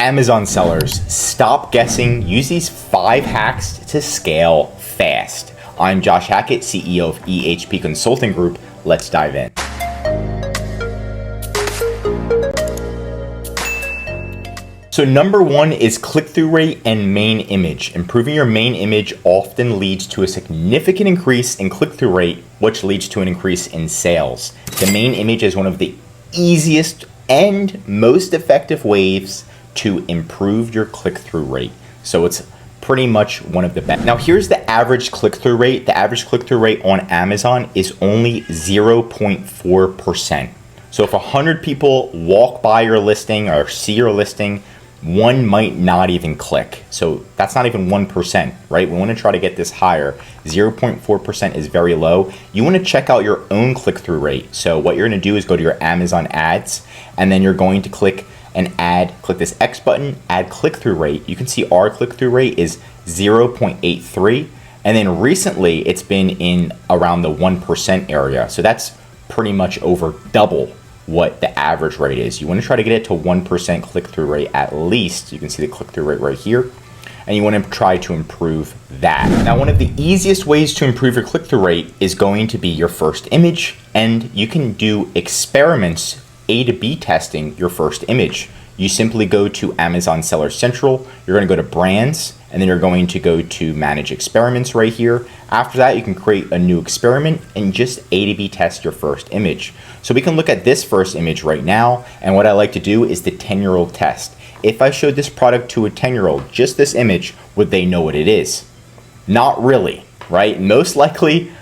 Amazon sellers, stop guessing. Use these 5 hacks to scale fast. I'm Josh Hackett, CEO of EHP Consulting Group. Let's dive in. So number 1 is click-through rate and main image. Improving your main image often leads to a significant increase in click-through rate, which leads to an increase in sales. The main image is one of the easiest and most effective ways to improve your click-through rate. So it's pretty much one of the best. Now here's the average click-through rate. The average click-through rate on Amazon is only 0.4%. So if 100 people walk by your listing or see your listing, one might not even click. So that's not even 1%, right? We want to try to get this higher. 0.4% is very low. You want to check out your own click-through rate. So what you're going to do is go to your Amazon ads, and then you're going to click this X button, add click-through rate. You can see our click-through rate is 0.83. And then recently it's been in around the 1% area. So that's pretty much over double what the average rate is. You want to try to get it to 1% click-through rate at least. You can see the click-through rate right here. And you want to try to improve that. Now, one of the easiest ways to improve your click-through rate is going to be your first image. And you can do experiments, A to B testing your first image. You simply go to Amazon Seller Central, you're going to go to brands, and then you're going to go to manage experiments right here. After that, you can create a new experiment and just A to B test your first image. So we can look at this first image right now, and what I like to do is the 10-year-old test. If I showed this product to a 10-year-old, just this image, would they know what it is? Not really, right? Most likely,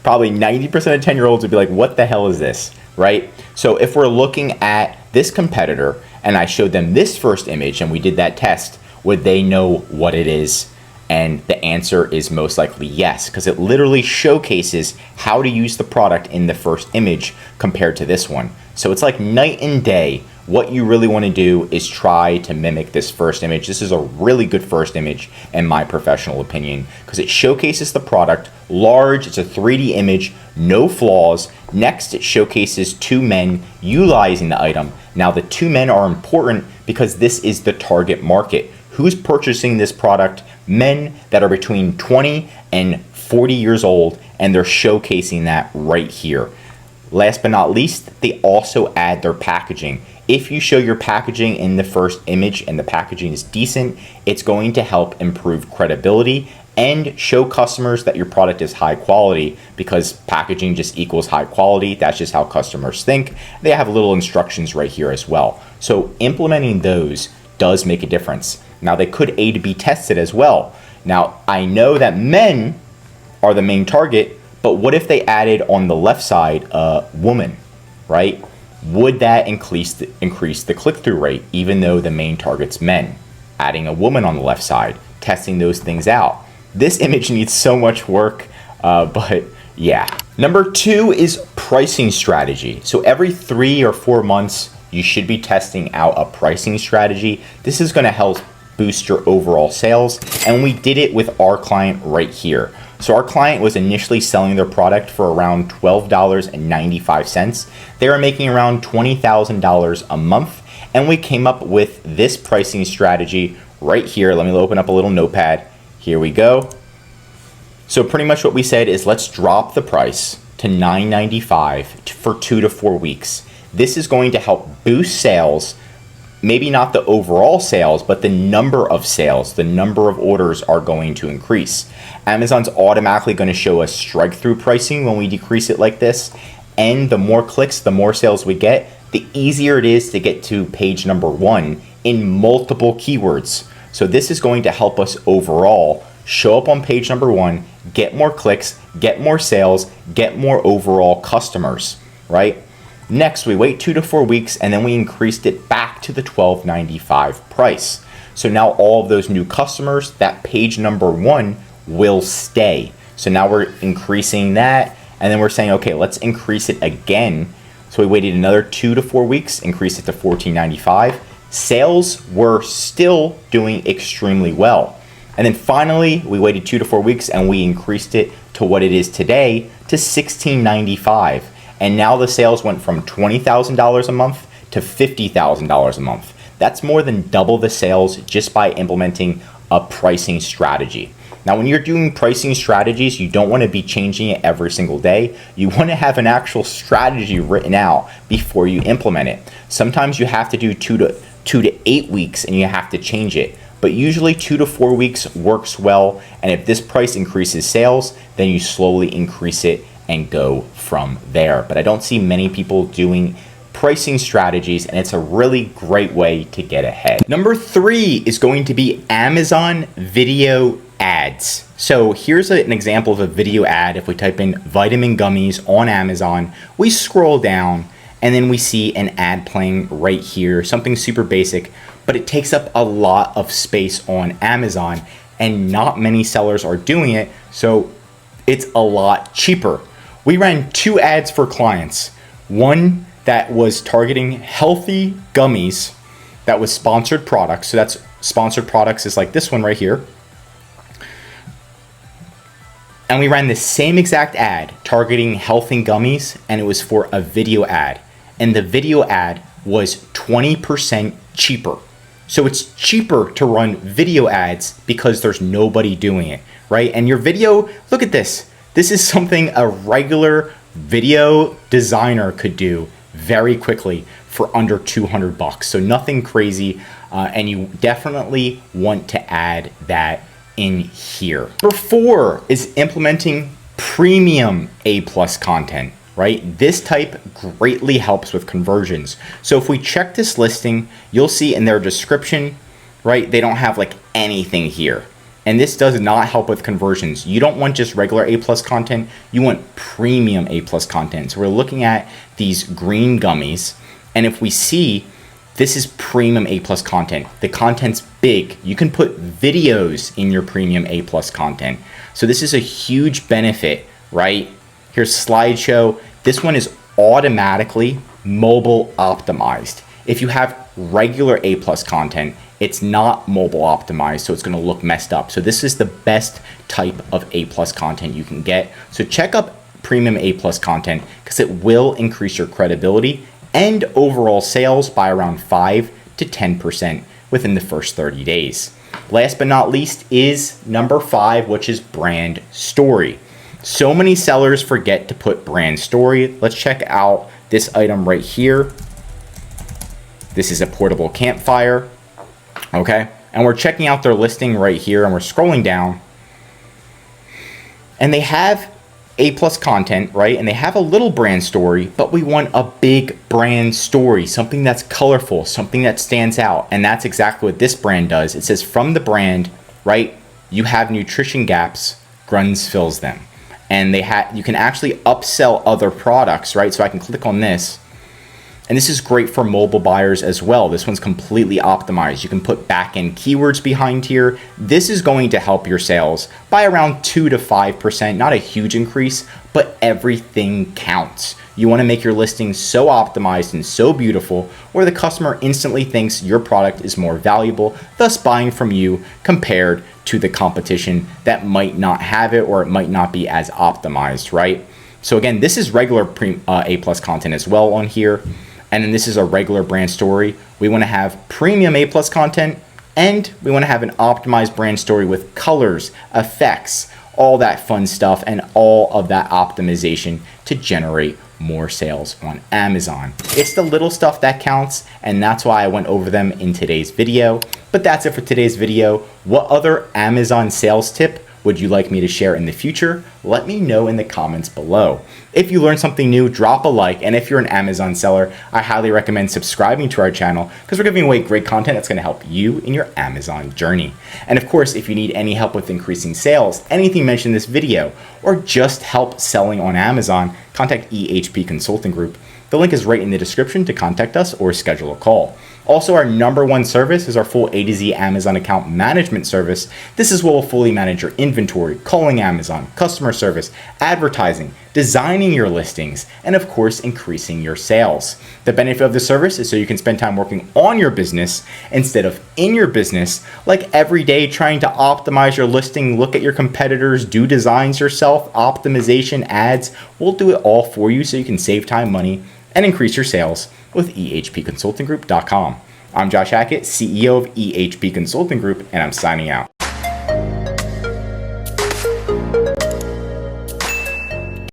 probably 90% of 10-year-olds would be like, what the hell is this, right? So if we're looking at this competitor and I showed them this first image and we did that test, would they know what it is? And the answer is most likely yes, because it literally showcases how to use the product in the first image compared to this one. So it's like night and day. What you really want to do is try to mimic this first image. This is a really good first image in my professional opinion, because it showcases the product large. It's a 3D image, no flaws. Next, it showcases 2 men utilizing the item. Now the 2 men are important because this is the target market. Who's purchasing this product? Men that are between 20 and 40 years old, and they're showcasing that right here. Last but not least, they also add their packaging. If you show your packaging in the first image and the packaging is decent, it's going to help improve credibility and show customers that your product is high quality, because packaging just equals high quality. That's just how customers think. They have little instructions right here as well. So implementing those does make a difference. Now they could A to B test it as well. Now I know that men are the main target, but what if they added on the left side a woman, right? Would that increase the click-through rate, even though the main target's men? Adding a woman on the left side, testing those things out. This image needs so much work, but yeah. Number 2 is pricing strategy. So every 3 or 4 months, you should be testing out a pricing strategy. This is going to help boost your overall sales, and we did it with our client right here. So our client was initially selling their product for around $12.95. They were making around $20,000 a month, and we came up with this pricing strategy right here. Let me open up a little notepad. Here we go. So pretty much what we said is, let's drop the price to $9.95 for 2 to 4 weeks. This is going to help boost sales. Maybe not the overall sales, but the number of sales, the number of orders are going to increase. Amazon's automatically going to show us strike-through pricing when we decrease it like this. And the more clicks, the more sales we get, the easier it is to get to page number 1 in multiple keywords. So this is going to help us overall show up on page number 1, get more clicks, get more sales, get more overall customers, right? Next, we wait 2 to 4 weeks, and then we increased it back to the $12.95 price. So now all of those new customers, that page number 1 will stay. So now we're increasing that, and then we're saying, okay, let's increase it again. So we waited another 2 to 4 weeks, increased it to $14.95. Sales were still doing extremely well. And then finally, we waited 2 to 4 weeks, and we increased it to what it is today, to $16.95. And now the sales went from $20,000 a month to $50,000 a month. That's more than double the sales just by implementing a pricing strategy. Now, when you're doing pricing strategies, you don't want to be changing it every single day. You want to have an actual strategy written out before you implement it. Sometimes you have to do 2 to 8 weeks and you have to change it. But usually 2 to 4 weeks works well. And if this price increases sales, then you slowly increase it and go from there. But I don't see many people doing pricing strategies, and it's a really great way to get ahead. Number 3 is going to be Amazon video ads. So here's an example of a video ad. If we type in vitamin gummies on Amazon, we scroll down and then we see an ad playing right here, something super basic, but it takes up a lot of space on Amazon and not many sellers are doing it, so it's a lot cheaper. We ran 2 ads for clients. One that was targeting healthy gummies that was sponsored products. So that's sponsored products is like this one right here. And we ran the same exact ad targeting healthy gummies, and it was for a video ad. And the video ad was 20% cheaper. So it's cheaper to run video ads because there's nobody doing it, right? And your video, look at this. This is something a regular video designer could do very quickly for under $200. So nothing crazy, and you definitely want to add that in here. Number 4 is implementing premium A+ content, right? This type greatly helps with conversions. So if we check this listing, you'll see in their description, right, they don't have like anything here. And this does not help with conversions. You don't want just regular A+ content, you want premium A+ content. So we're looking at these green gummies, and if we see, this is premium A+ content. The content's big. You can put videos in your premium A+ content. So this is a huge benefit, right? Here's slideshow. This one is automatically mobile optimized. If you have regular A+ content, it's not mobile optimized, so it's going to look messed up. So this is the best type of A+ content you can get. So check up premium A+ content because it will increase your credibility and overall sales by around 5 to 10% within the first 30 days. Last but not least is number 5, which is brand story. So many sellers forget to put brand story. Let's check out this item right here. This is a portable campfire. Okay, and we're checking out their listing right here, and we're scrolling down, and they have A+ content, right? And they have a little brand story, but we want a big brand story, something that's colorful, something that stands out. And that's exactly what this brand does. It says from the brand, right? You have nutrition gaps, Gruns fills them. And you can actually upsell other products, right? So I can click on this. And this is great for mobile buyers as well. This one's completely optimized. You can put back-end keywords behind here. This is going to help your sales by around 2 to 5%, not a huge increase, but everything counts. You want to make your listing so optimized and so beautiful where the customer instantly thinks your product is more valuable, thus buying from you compared to the competition that might not have it or it might not be as optimized, right? So again, this is regular A+ content as well on here. And then this is a regular brand story. We want to have premium A+ content, and we want to have an optimized brand story with colors, effects, all that fun stuff, and all of that optimization to generate more sales on Amazon. It's the little stuff that counts, and that's why I went over them in today's video. But that's it for today's video. What other Amazon sales tip would you like me to share in the future? Let me know in the comments below. If you learned something new, drop a like, and if you're an Amazon seller, I highly recommend subscribing to our channel because we're giving away great content that's gonna help you in your Amazon journey. And of course, if you need any help with increasing sales, anything mentioned in this video, or just help selling on Amazon, contact EHP Consulting Group. The link is right in the description to contact us or schedule a call. Also, our #1 service is our full A to Z Amazon account management service. This is where we'll fully manage your inventory, calling Amazon, customer service, advertising, designing your listings, and of course, increasing your sales. The benefit of the service is so you can spend time working on your business instead of in your business, like every day trying to optimize your listing, look at your competitors, do designs yourself, optimization, ads. We'll do it all for you so you can save time, money, and increase your sales with ehpconsultinggroup.com. I'm Josh Hackett, CEO of EHP Consulting Group, and I'm signing out.